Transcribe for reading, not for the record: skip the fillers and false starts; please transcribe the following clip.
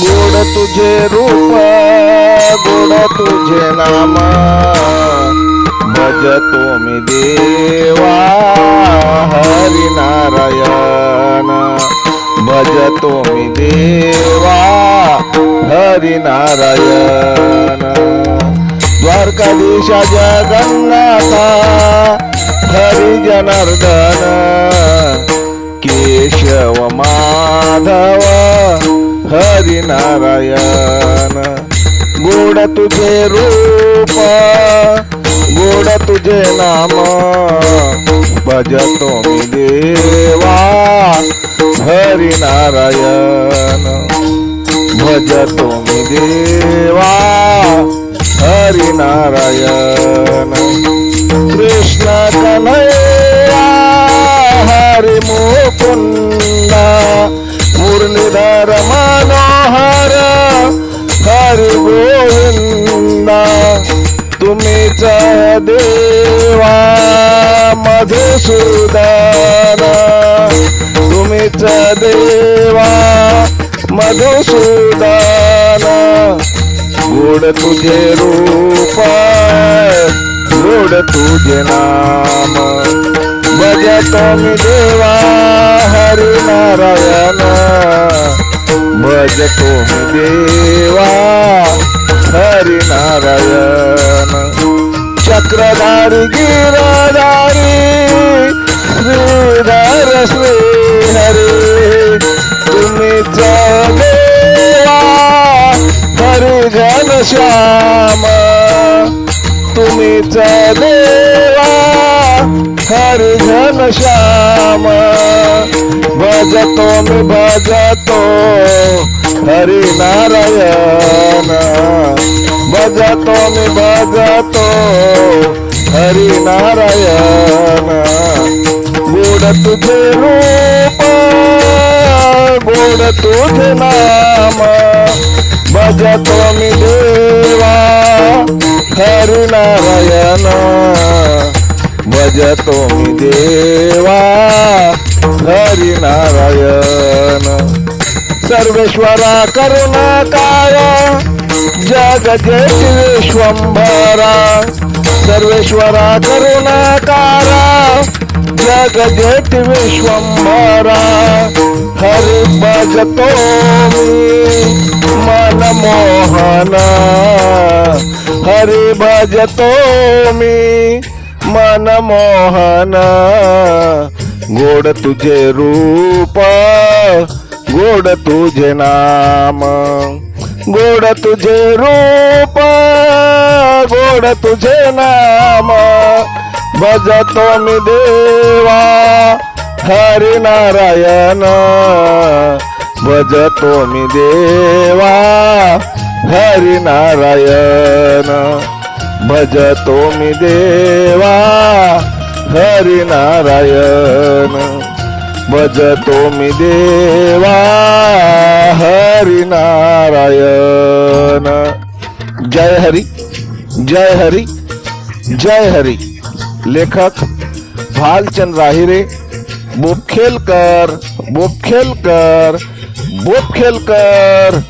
गोड तुझे रूप गोड तुझे नाम भजतो मी देवा हरी नारायण भजतो मी देवा हरी नारायण द्वारकाधीश जगन्नाथा हरी जनार्दन केशव माधव हरी नारायण गोड तुझे रूप गोड तुझे नाम भजतो मी देवा हरी नारायण भजतो मी देवा हरी नारायण कृष्ण कन्हैया हरी मुकुंद मुरलीधर मनोहर हरी गोविंद तुम्हीच देवा मधुसूदन तुम्हीच देवा मधुसूदन गोड तुझे रूप गोड तुझे नाम भजतो मी देवा हरी नारायण भजतो मी देवा हरी नारायण चक्रधारी गिरधारी श्रीधर श्री हरी तुम्हीच देवा हरी घनश्याम तुम्हीच देवा हरी घनश्याम भजतो मी भजतो हरी नारायण भजतो मी भजतो हरी नारायण गोड तुझे रूप गोड तुझे नाम भजतो मी देवा हरी नारायण भजतो मी देवा हरी नारायण सर्वेश्वरा करुणाकार जगजेति विश्वंभरा सर्वेश्वरा करुणाकार जगजेति विश्वंभरा हरि भजतो मी मनमोहन हरि भजतो मी मनमोहन गोड तुझे रूप गोड तुझे नाम गोड तुझे रूप गोड तुझे नाम भजतो मी देवा हरी नारायण भजतो मी देवा हरी नारायण भजतो मी देवा हरी नारायण भजतो मी देवा हरी नारायण जय हरी जय हरी जय हरी लेखक भालचंद राहिरे बोपखेलकर बोपखेलकर बोपखेलकर